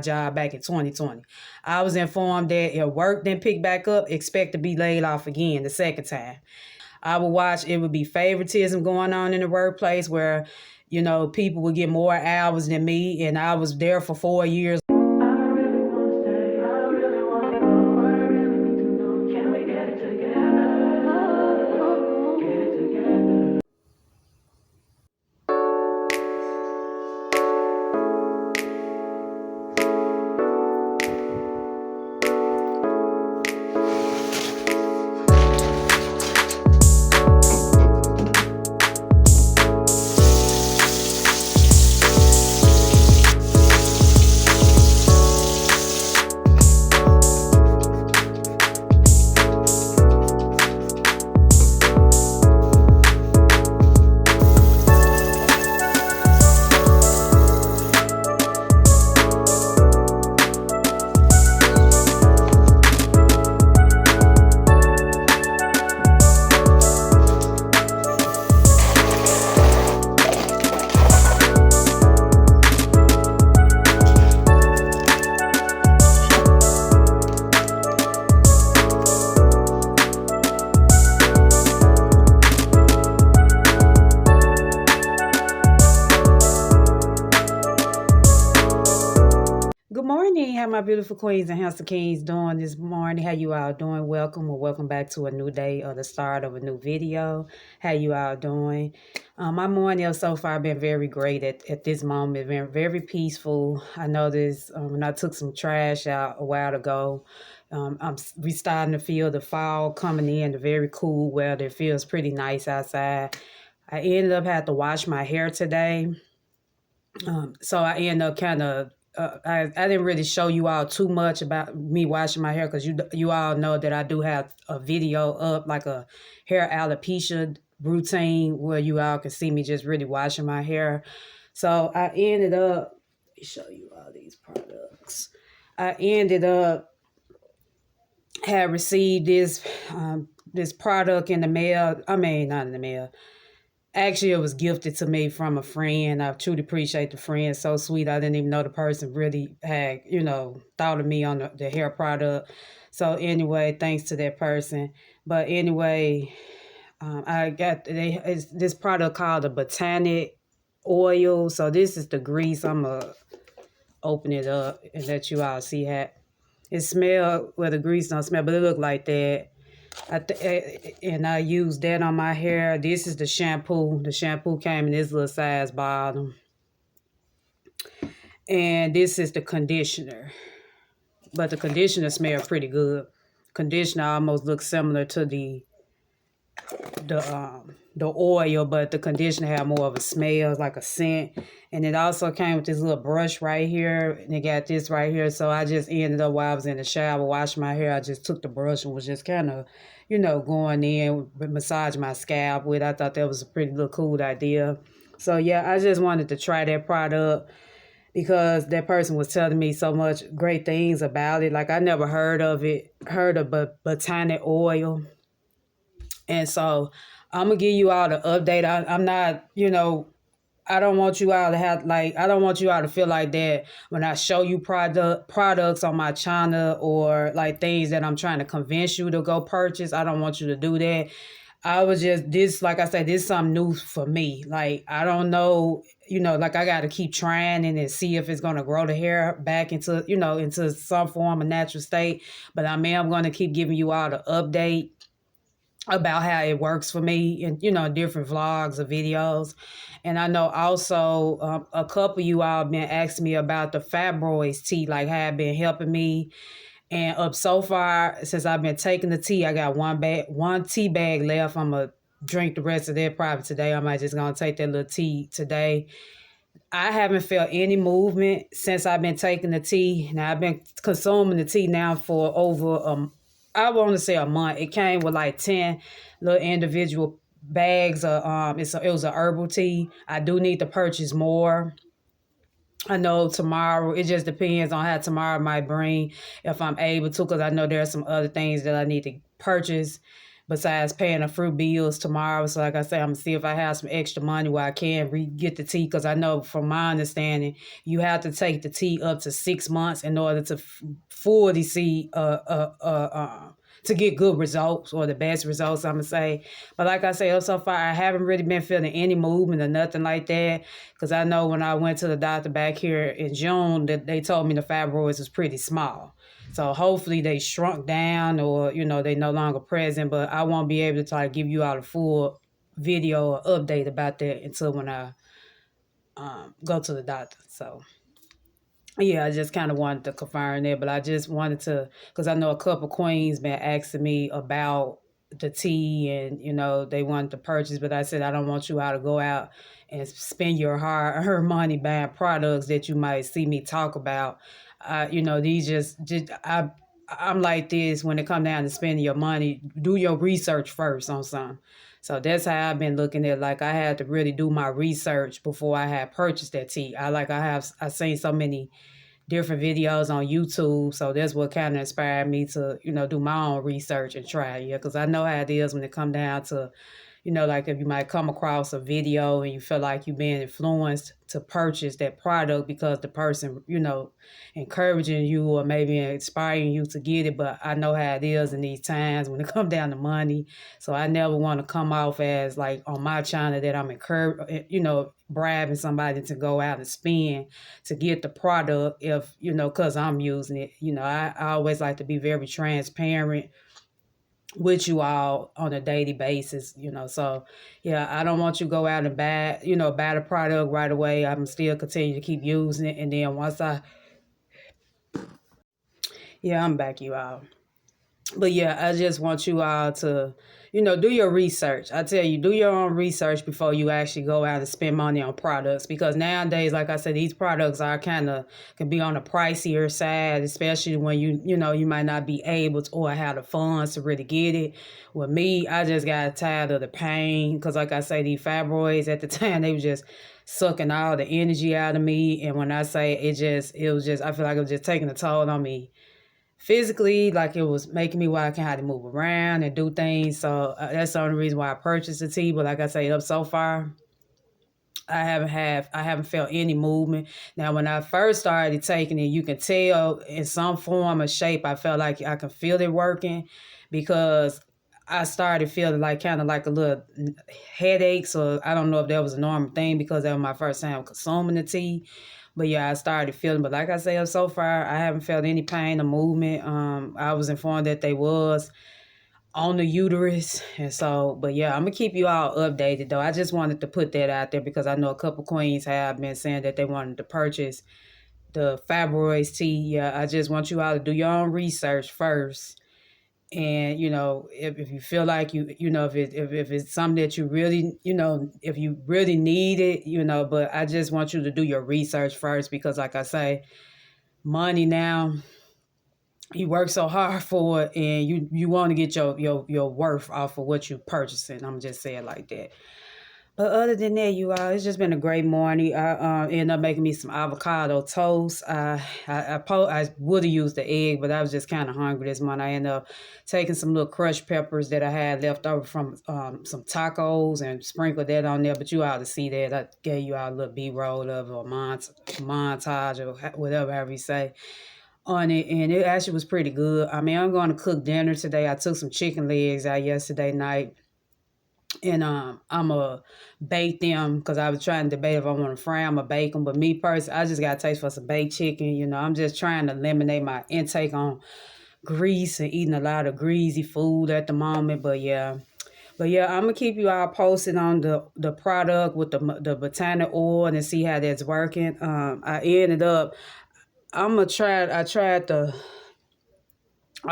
job back in 2020. I was informed that if work didn't pick back up, expect to be laid off again the second time. I would watch, it would be favoritism going on in the workplace where, people would get more hours than me, and I was there for 4 years. Good morning. How my beautiful queens and handsome kings doing this morning? How you all doing? Welcome back to a new day or the start of a new video. How you all doing? My morning so far been very great at this moment. Been very peaceful. I noticed when I took some trash out a while ago, we starting to feel the fall coming in, the very cool weather. It feels pretty nice outside. I ended up having to wash my hair today. So I ended up kind of I didn't really show you all too much about me washing my hair because you all know that I do have a video up, like a hair alopecia routine where you all can see me just really washing my hair. So I ended up, let me show you all these products. I ended up had received this product in the mail. I mean, not in the mail. Actually, it was gifted to me from a friend. I truly appreciate the friend. So sweet. I didn't even know the person really had, thought of me on the hair product. So anyway, thanks to that person. But anyway, I got this product called the Botanic Oil. So this is the grease. I'm going to open it up and let you all see how it smells. Well, the grease don't smell, but it look like that. And I used that on my hair. This is the shampoo. The shampoo came in this little size bottle. And this is the conditioner. But the conditioner smells pretty good. Conditioner almost looks similar to the oil, but the conditioner had more of a smell, like a scent. And it also came with this little brush right here, and it got this right here. So I just ended up, while I was in the shower washing my hair, I just took the brush and was just kind of, going in, massage my scalp with. I thought that was a pretty little cool idea. So yeah, I just wanted to try that product because that person was telling me so much great things about it. Like I never heard of botanic oil. And so I'm going to give you all the update. I'm not, I don't want you all to I don't want you all to feel like that when I show you products on my channel or like things that I'm trying to convince you to go purchase. I don't want you to do that. I was just, like I said, this is something new for me. Like, I don't know, like I got to keep trying and see if it's going to grow the hair back into, into some form of natural state. But I'm going to keep giving you all the update about how it works for me in, different vlogs or videos. And I know also a couple of you all been asking me about the fibroids tea, like how it been helping me. And up so far, since I've been taking the tea, I got one tea bag left. I'm going to drink the rest of that probably today. I might just going to take that little tea today. I haven't felt any movement since I've been taking the tea. Now, I've been consuming the tea now for over I want to say a month. It came with like 10 little individual bags. It was a herbal tea. I do need to purchase more. I know tomorrow, it just depends on how tomorrow might bring, if I'm able to, because I know there are some other things that I need to purchase. besides paying the fruit bills tomorrow. So like I said, I'm gonna see if I have some extra money where I can get the tea, because I know from my understanding you have to take the tea up to 6 months in order to fully see to get good results, or the best results, I'm gonna say. But like I say, so far I haven't really been feeling any movement or nothing like that, because I know when I went to the doctor back here in June that they told me the fibroids was pretty small. So hopefully they shrunk down, or, they no longer present, but I won't be able to try to give you all a full video or update about that until when I go to the doctor. So yeah, I just kind of wanted to confirm that, but I just wanted to, because I know a couple queens been asking me about the tea, and they wanted to purchase, but I said I don't want you all to go out and spend your hard-earned money buying products that you might see me talk about. These just I'm like this when it come down to spending your money. Do your research first on something. So that's how I've been looking at. Like, I had to really do my research before I had purchased that tea. I seen so many different videos on YouTube. So that's what kind of inspired me to, do my own research and try. Yeah, because I know how it is when it come down to, like if you might come across a video and you feel like you're being influenced to purchase that product because the person, encouraging you or maybe inspiring you to get it. But I know how it is in these times when it come down to money. So I never want to come off as like on my channel that I'm bribing somebody to go out and spend to get the product if, because I'm using it. I always like to be very transparent with you all on a daily basis, so yeah, I don't want you to go out and buy the product right away. I'm still continue to keep using it, and then yeah, I'm back, you all. But yeah, I just want you all to, do your research. I tell you, do your own research before you actually go out and spend money on products. Because nowadays, like I said, these products are can be on the pricier side, especially when you might not be able to or have the funds to really get it. With me, I just got tired of the pain. Because like I say, these fibroids at the time, they were just sucking all the energy out of me. And when I say it was just, I feel like it was just taking a toll on me physically. Like, it was making me where I can have to move around and do things. So that's the only reason why I purchased the tea. But like I say, up so far, I haven't felt any movement. Now, when I first started taking it, you can tell in some form or shape, I felt like I could feel it working, because I started feeling like kind of like a little headaches, or I don't know if that was a normal thing because that was my first time consuming the tea. But yeah, I started feeling. But like I said, so far, I haven't felt any pain or movement. I was informed that they was on the uterus. And so, but yeah, I'm going to keep you all updated, though. I just wanted to put that out there because I know a couple queens have been saying that they wanted to purchase the fibroids tea. Yeah, I just want you all to do your own research first. And, if you feel like if it's something that you really, if you really need it, but I just want you to do your research first, because like I say, money now, you work so hard for it, and you want to get your worth off of what you're purchasing. I'm just saying like that. But other than that, you all, it's just been a great morning. I ended up making me some avocado toast. I would have used the egg, but I was just kind of hungry this morning. I ended up taking some little crushed peppers that I had left over from some tacos and sprinkled that on there. But you all to see that. I gave you all a little B-roll of a montage or whatever, however you say, on it, and it actually was pretty good. I mean, I'm going to cook dinner today. I took some chicken legs out yesterday night, and I'm going to bake them because I was trying to debate if I want to fry them or bake them. But me personally, I just got a taste for some baked chicken. I'm just trying to eliminate my intake on grease and eating a lot of greasy food at the moment. But yeah, I'm going to keep you all posted on the product with the botanic oil and see how that's working. I ended up, I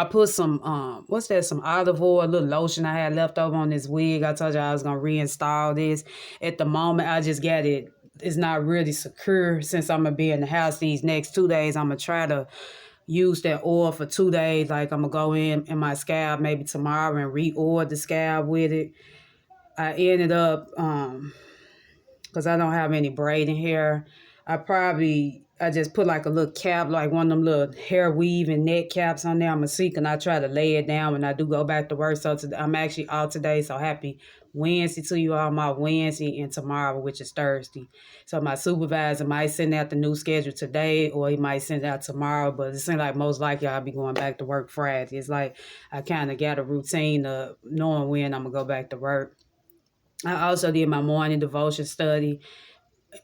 put some some olive oil, a little lotion I had left over on this wig. I told you I was gonna reinstall this. At the moment, I just got it. It's not really secure since I'm gonna be in the house these next 2 days. I'm gonna try to use that oil for 2 days. Like, I'm gonna go in my scalp maybe tomorrow and re-oil the scalp with it. I ended up because I don't have any braiding hair. I probably I just put like a little cap, like one of them little hair weave and neck caps on there. I'm a seek and I try to lay it down when I do go back to work. So I'm actually out today. So happy Wednesday to you all, my Wednesday and tomorrow, which is Thursday. So my supervisor might send out the new schedule today or he might send it out tomorrow. But it seems like most likely I'll be going back to work Friday. It's like I kind of got a routine of knowing when I'm going to go back to work. I also did my morning devotion study.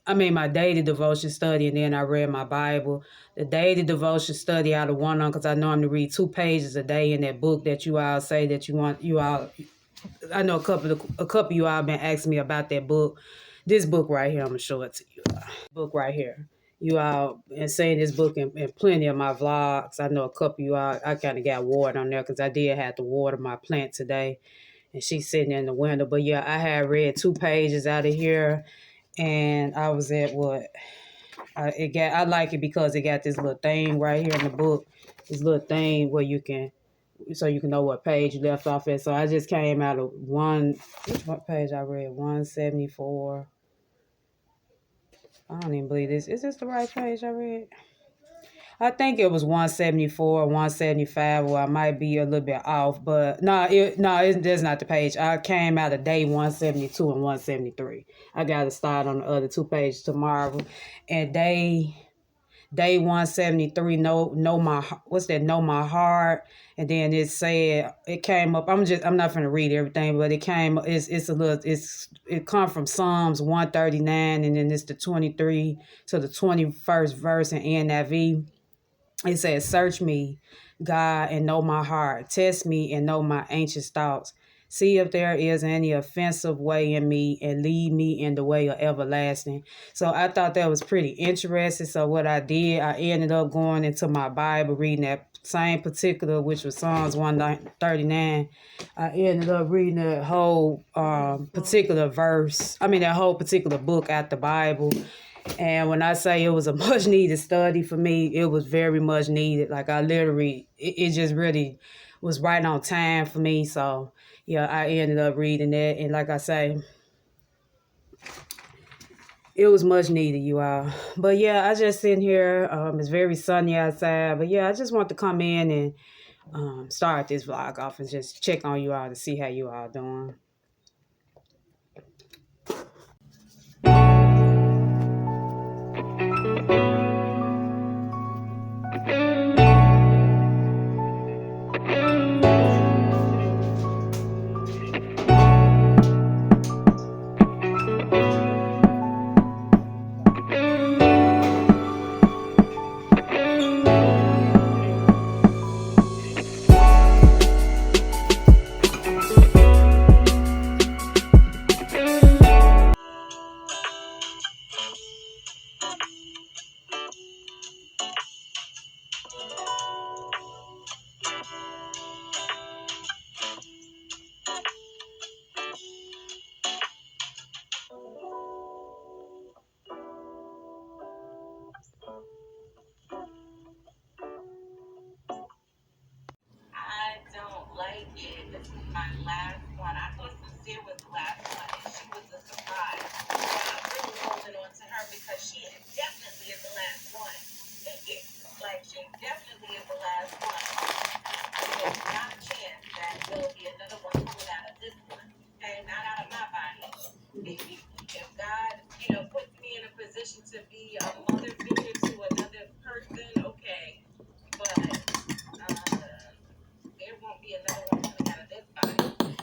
My daily devotion study, and then I read my Bible. The daily devotion study out of one on, because I normally read 2 pages a day in that book that you all say that you want. You all, I know a couple of you all been asking me about that book. This book right here, I'm gonna show it to you. Book right here. You all been saying this book in plenty of my vlogs. I know a couple of you all. I kind of got water on there because I did have to water my plant today, and she's sitting in the window. But yeah, I had read 2 pages out of here. And I was at what I like it because it got this little thing right here in the book, this little thing where you can know what page you left off at. So I just came out of what page I read? 174. I don't even believe this. Is this the right page I read? I think it was 174, 175, or I might be a little bit off, but that's not the page. I came out of day 172 and 173. I got to start on the other 2 pages tomorrow. And day 173, know my heart. And then it came up. I'm not going to read everything, but it come from Psalms 139, and then it's the 23 to the 21st verse in NIV. It says, search me, God, and know my heart. Test me and know my anxious thoughts. See if there is any offensive way in me and lead me in the way of everlasting. So I thought that was pretty interesting. So what I did, I ended up going into my Bible, reading that same particular, which was Psalms 139. I ended up reading that whole particular that whole particular book out the Bible. And when I say it was a much needed study for me, it was very much needed. Like I literally, it just really was right on time for me. So yeah, I ended up reading it. And like I say, it was much needed, you all. But yeah, I just sitting here. It's very sunny outside. But yeah, I just want to come in and start this vlog off and just check on you all to see how you all doing.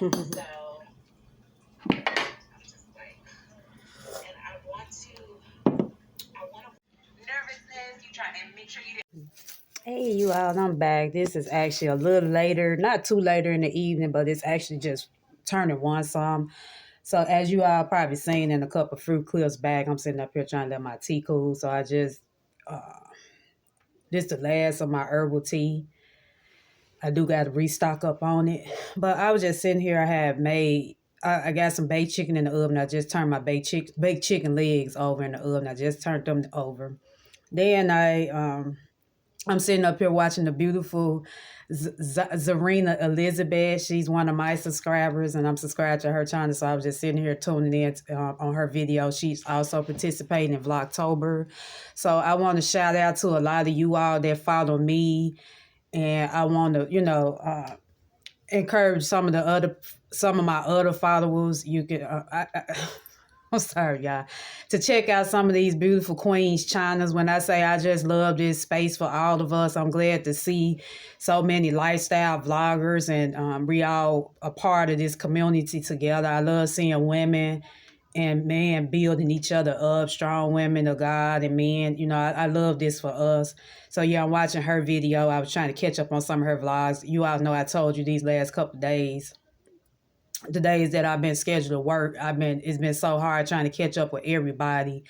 So I'm just like, and I want nervousness. You trying to make sure you didn't. Hey, you all, I'm back. This is actually a little later, not too later in the evening, but it's actually just turning one some. So as you all probably seen in a couple of fruit clips back, I'm sitting up here trying to let my tea cool. So I just, this the last of my herbal tea. I do got to restock up on it. But I was just sitting here. I got some baked chicken in the oven. I just turned my baked chicken legs over in the oven. I just turned them over. Then I I'm sitting up here watching the beautiful Zarina Elizabeth. She's one of my subscribers, and I'm subscribed to her channel. So I was just sitting here tuning in on her video. She's also participating in Vlogtober. So I want to shout out to a lot of you all that follow me, and I want to, encourage some of my other followers. You can, I'm sorry, y'all, to check out some of these beautiful queens channels. When I say I just love this space for all of us, I'm glad to see so many lifestyle vloggers, and we all a part of this community together. I love seeing women and men building each other up, strong women of God and men. I love this for us. So yeah, I'm watching her video. I was trying to catch up on some of her vlogs. You all know I told you these last couple of days, the days that I've been scheduled to work, it's been so hard trying to catch up with everybody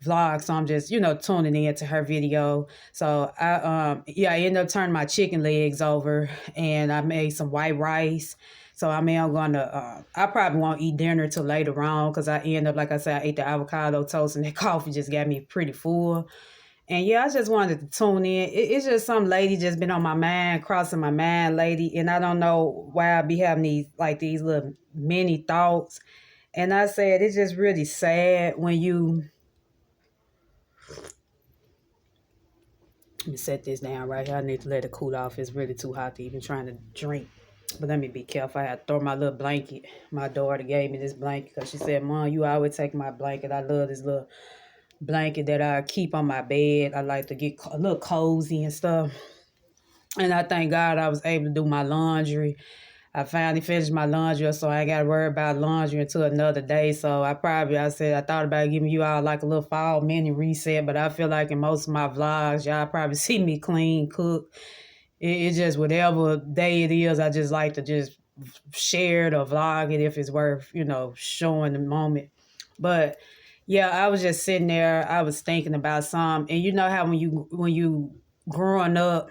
vlog. So I'm just, tuning in to her video. So I ended up turning my chicken legs over, and I made some white rice. So I'm gonna I probably won't eat dinner till later on, because I end up, like I said, I ate the avocado toast, and that coffee just got me pretty full. And yeah, I just wanted to tune in. It's just some lady just been on my mind, crossing my mind, lady. And I don't know why I be having these little mini thoughts. And I said, it's just really sad when you, let me set this down right here. I need to let it cool off. It's really too hot to even trying to drink. But let me be careful. I had to throw my little blanket. My daughter gave me this blanket because she said, Mom, you always take my blanket. I love this little blanket that I keep on my bed. I like to get a little cozy and stuff. And I thank God I was able to do my laundry. I finally finished my laundry, so I ain't got to worry about laundry until another day. So I thought about giving you all like a little fall mini reset, but I feel like in most of my vlogs, y'all probably see me clean, cook. It's just whatever day it is, I just like to just share it or vlog it if it's worth, showing the moment. But yeah, I was just sitting there. I was thinking about some, and you know how when you growing up,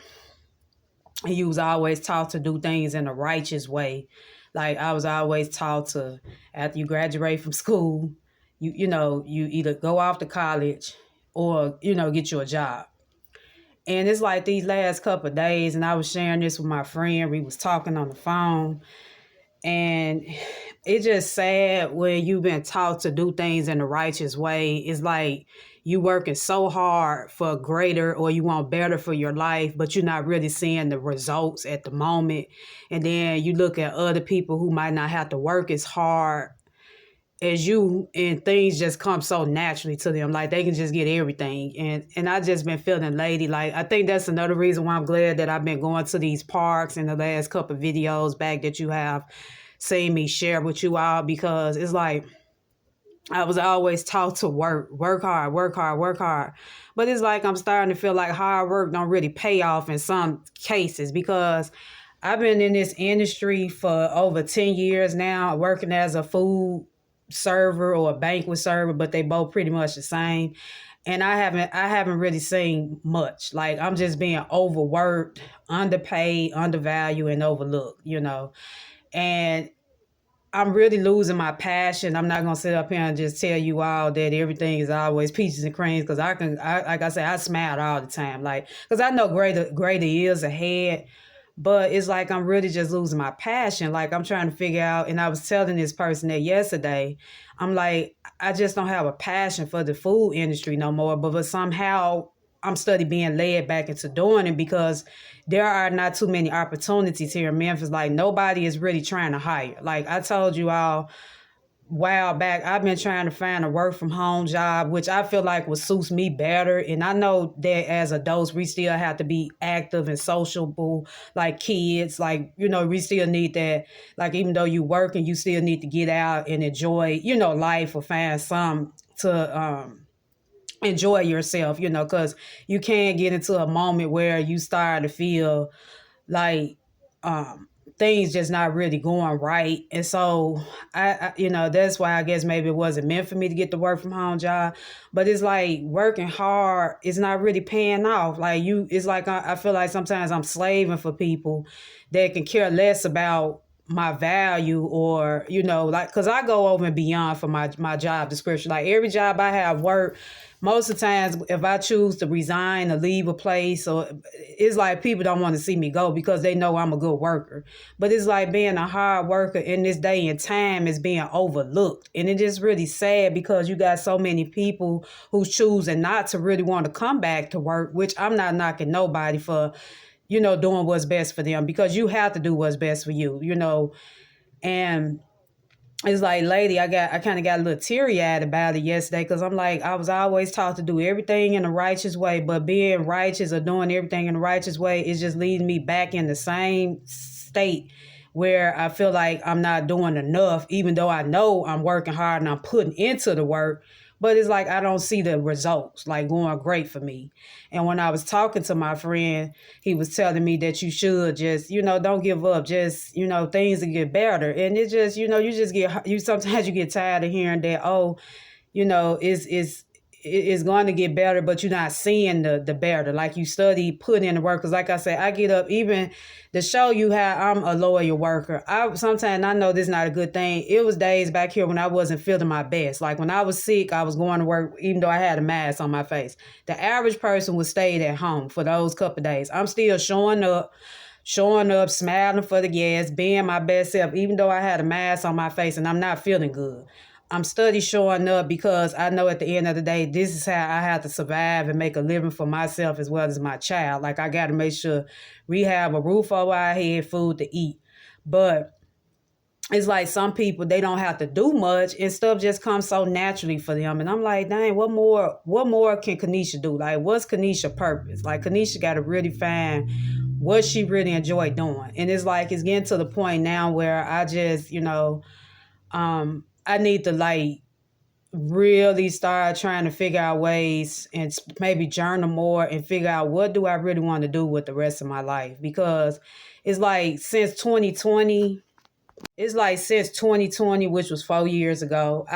and you was always taught to do things in a righteous way. Like I was always taught to, after you graduate from school, you either go off to college or get you a job. And it's like these last couple of days, and I was sharing this with my friend. We was talking on the phone, and it's just sad when you've been taught to do things in a righteous way. It's like you working so hard for greater, or you want better for your life, but you're not really seeing the results at the moment. And then you look at other people who might not have to work as hard as you, and things just come so naturally to them, like they can just get everything. And I just been feeling lady, like I think that's another reason why I'm glad that I've been going to these parks in the last couple of videos back that you have seen me share with you all, because it's like I was always taught to work hard, work hard, work hard. But it's like I'm starting to feel like hard work don't really pay off in some cases, because I've been in this industry for over 10 years now, working as a food server or a banquet server, but they both pretty much the same. And I haven't really seen much. Like I'm just being overworked, underpaid, undervalued, and overlooked. And I'm really losing my passion. I'm not gonna sit up here and just tell you all that everything is always peaches and creams, because like I said, I smile all the time, like because I know greater is ahead. But it's like I'm really just losing my passion. Like I'm trying to figure out, and I was telling this person that yesterday, I'm like, I just don't have a passion for the food industry no more. But somehow I'm studying being led back into doing it, because there are not too many opportunities here in Memphis. Like nobody is really trying to hire. Like I told you all while back, I've been trying to find a work from home job, which I feel like would suit me better. And I know that as adults, we still have to be active and sociable like kids. Like, we still need that. Like, even though you working, you still need to get out and enjoy, life, or find some to enjoy yourself, because you can get into a moment where you start to feel like things just not really going right. And so that's why I guess maybe it wasn't meant for me to get the work from home job. But it's like working hard is not really paying off. Like it's like I feel like sometimes I'm slaving for people that can care less about my value, or like, because I go over and beyond for my job description. Like every job I have worked, most of the times if I choose to resign or leave a place, or it's like people don't want to see me go because they know I'm a good worker. But it's like being a hard worker in this day and time is being overlooked, and it is really sad because you got so many people who's choosing not to really want to come back to work, which I'm not knocking nobody for doing what's best for them, because you have to do what's best for you. And it's like, lady, I kind of got a little teary eyed about it yesterday, because I'm like, I was always taught to do everything in a righteous way, but being righteous or doing everything in a righteous way is just leading me back in the same state where I feel like I'm not doing enough, even though I know I'm working hard and I'm putting into the work. But it's like I don't see the results like going great for me. And when I was talking to my friend, he was telling me that you should just, don't give up. Just, things will get better. And it just, sometimes you get tired of hearing that, oh, it's going to get better, but you're not seeing the better. Like you study, put in the work. Because like I said, I get up even to show you how I'm a loyal worker. Sometimes I know this is not a good thing. It was days back here when I wasn't feeling my best. Like when I was sick, I was going to work even though I had a mask on my face. The average person would stay at home for those couple of days. I'm still showing up, smiling for the guests, being my best self, even though I had a mask on my face and I'm not feeling good. I'm steady showing up because I know at the end of the day, this is how I have to survive and make a living for myself as well as my child. Like I got to make sure we have a roof over our head, food to eat. But it's like some people, they don't have to do much and stuff just comes so naturally for them. And I'm like, dang, what more can Kanisha do? Like, what's Kanisha's purpose? Like, Kanisha got to really find what she really enjoy doing. And it's like, it's getting to the point now where I just, I need to like really start trying to figure out ways and maybe journal more and figure out what do I really want to do with the rest of my life. Because it's like since 2020, which was 4 years ago,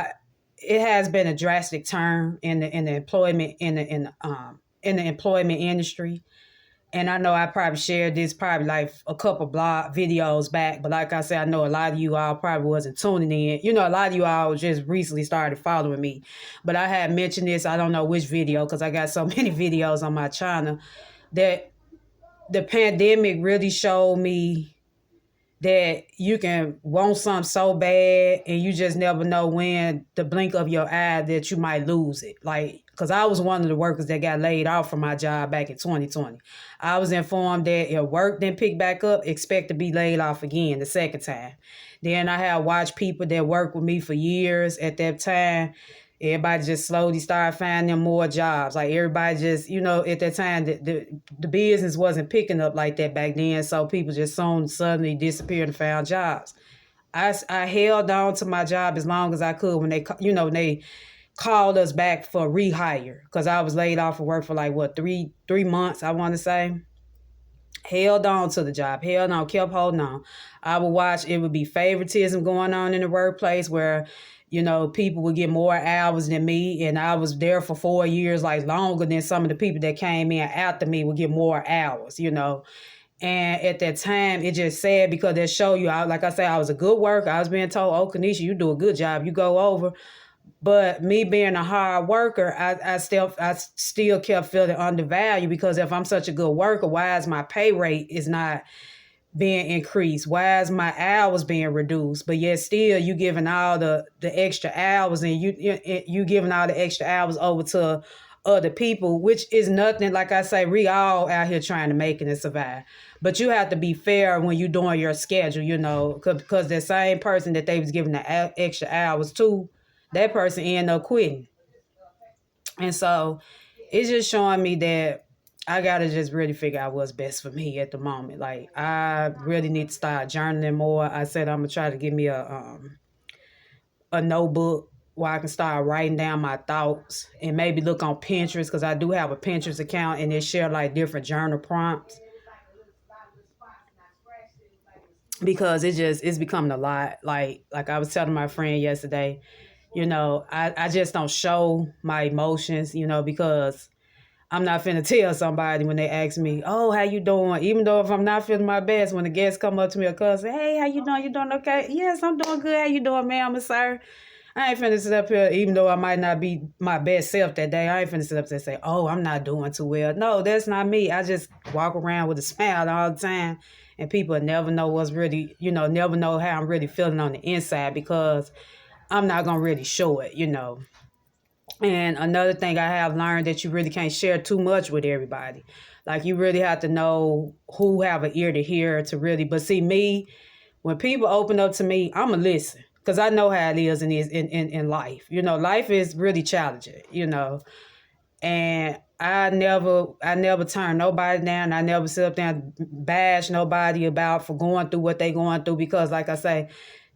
it has been a drastic turn in the employment in the employment industry. And I know I probably shared this probably like a couple blog videos back, but like I said, I know a lot of you all probably wasn't tuning in. A lot of you all just recently started following me. But I had mentioned this, I don't know which video, because I got so many videos on my channel, that the pandemic really showed me that you can want something so bad and you just never know when the blink of your eye that you might lose it. Like, because I was one of the workers that got laid off from my job back in 2020. I was informed that if work didn't pick back up, expect to be laid off again the second time. Then I had watched people that worked with me for years at that time. Everybody just slowly started finding more jobs. Like everybody just, at that time, the business wasn't picking up like that back then. So people just suddenly disappeared and found jobs. I held on to my job as long as I could when they called us back for rehire. Because I was laid off of work for like, 3 months, I want to say. Held on to the job, held on, kept holding on. I would watch, it would be favoritism going on in the workplace where, people would get more hours than me. And I was there for 4 years, like longer than some of the people that came in after me would get more hours, And at that time, it just sad because they show you, like I said, I was a good worker. I was being told, oh, Kanisha, you do a good job. You go over. But me being a hard worker, I still kept feeling undervalued, because if I'm such a good worker, why is my pay rate is not being increased? Why is my hours being reduced? But yet still you giving all the extra hours, and you giving all the extra hours over to other people, which is nothing. Like I say, we all out here trying to make it and survive. But you have to be fair when you're doing your schedule, because the same person that they was giving the extra hours to, that person end up quitting. And so it's just showing me that I got to just really figure out what's best for me at the moment. Like, I really need to start journaling more. I said I'm going to try to give me a notebook where I can start writing down my thoughts, and maybe look on Pinterest, because I do have a Pinterest account and they share like different journal prompts. Because it's becoming a lot. Like I was telling my friend yesterday, I just don't show my emotions, because I'm not finna tell somebody when they ask me, oh, how you doing? Even though if I'm not feeling my best, when the guests come up to me or cousin, hey, how you doing? You doing okay? Yes, I'm doing good. How you doing, ma'am and sir? I ain't finna sit up here, even though I might not be my best self that day. I ain't finna sit up there and say, oh, I'm not doing too well. No, that's not me. I just walk around with a smile all the time. And people never know what's really, never know how I'm really feeling on the inside because I'm not going to really show it. And another thing I have learned that you really can't share too much with everybody. Like you really have to know who have an ear to hear to really. But see, me, when people open up to me, I'ma listen because I know how it is in life. Life is really challenging. And I never turn nobody down. I never sit up there and bash nobody about for going through what they going through because, like I say,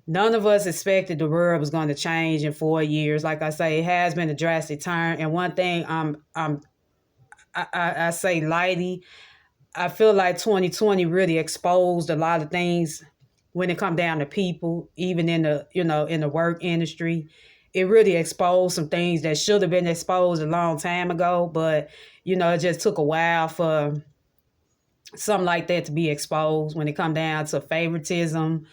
none of us expected the world was going to change in 4 years. Like I say, it has been a drastic turn. And one thing I say lightly, I feel like 2020 really exposed a lot of things when it come down to people, even in the work industry. It really exposed some things that should have been exposed a long time ago, but it just took a while for something like that to be exposed when it come down to favoritism,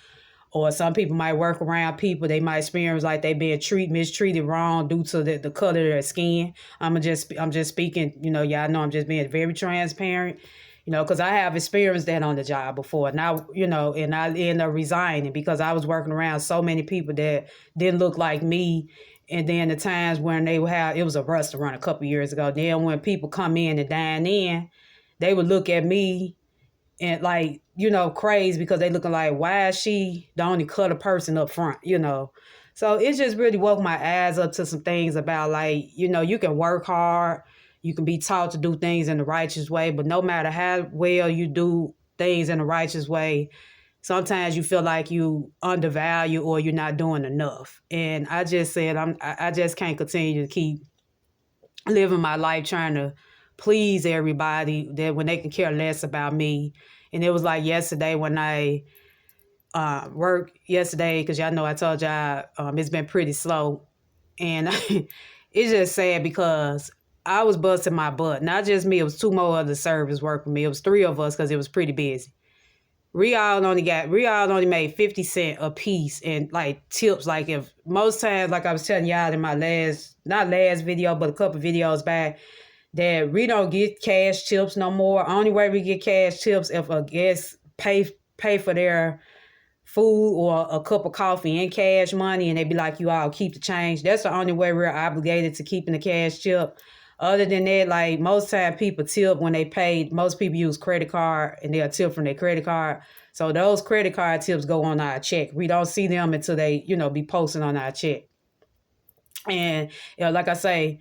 or some people might work around people. They might experience like they being mistreated wrong due to the color of their skin. I'm just speaking, y'all know I'm just being very transparent, because I have experienced that on the job before. Now, and I ended up resigning because I was working around so many people that didn't look like me. And then the times when it was a restaurant a couple years ago. Then when people come in and dine in, they would look at me and like, crazy because they looking like, why is she the only color person up front? So it just really woke my eyes up to some things about like, you can work hard, you can be taught to do things in the righteous way, but no matter how well you do things in the righteous way, sometimes you feel like you undervalue or you're not doing enough. And I just said, I just can't continue to keep living my life trying to please everybody that when they can care less about me. And it was like yesterday when I worked yesterday, because y'all know I told y'all it's been pretty slow. And it's just sad because I was busting my butt. Not just me, it was two more other servers working with me. It was three of us because it was pretty busy. We all only made 50 cents a piece and like tips. Like if most times, like I was telling y'all in my not last video, but a couple videos back, that we don't get cash tips no more. Only way we get cash tips if a guest pay for their food or a cup of coffee in cash money, and they be like, you all keep the change. That's the only way we're obligated to keeping the cash tip. Other than that, like most time people tip when they pay. Most people use credit card and they'll tip from their credit card. So those credit card tips go on our check. We don't see them until they, be posting on our check. And like I say,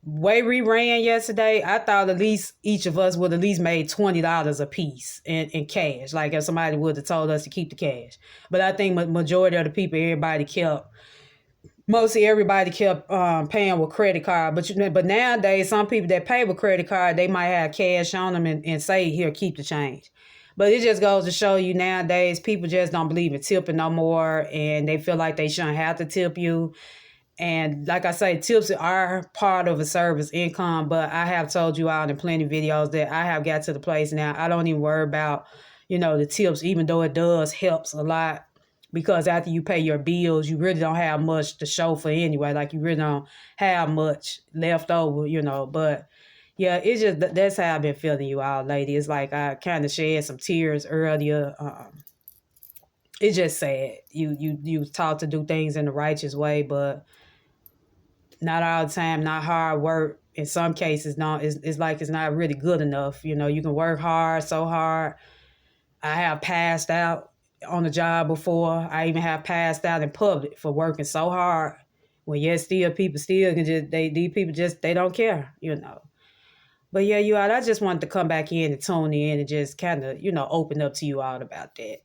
way we ran yesterday, I thought at least each of us would at least made $20 a piece in cash. Like if somebody would have told us to keep the cash. But I think majority of the people, mostly everybody kept paying with credit card. But nowadays, some people that pay with credit card, they might have cash on them and say, here, keep the change. But it just goes to show you nowadays, people just don't believe in tipping no more. And they feel like they shouldn't have to tip you. And like I say, tips are part of a service income, but I have told you out in plenty of videos that I have got to the place now. I don't even worry about, the tips, even though it does helps a lot, because after you pay your bills, you really don't have much to show for anyway. Like you really don't have much left over, but yeah, it's just, that's how I've been feeling you all, lady. It's like I kind of shed some tears earlier. It's just sad. You taught to do things in the righteous way, but not all the time, not hard work. In some cases, no, it's like it's not really good enough. You can work hard, so hard. I have passed out on the job before. I even have passed out in public for working so hard. When yes, people still can these people they don't care. But yeah, I just wanted to come back in and tune in and just kind of, open up to you all about that.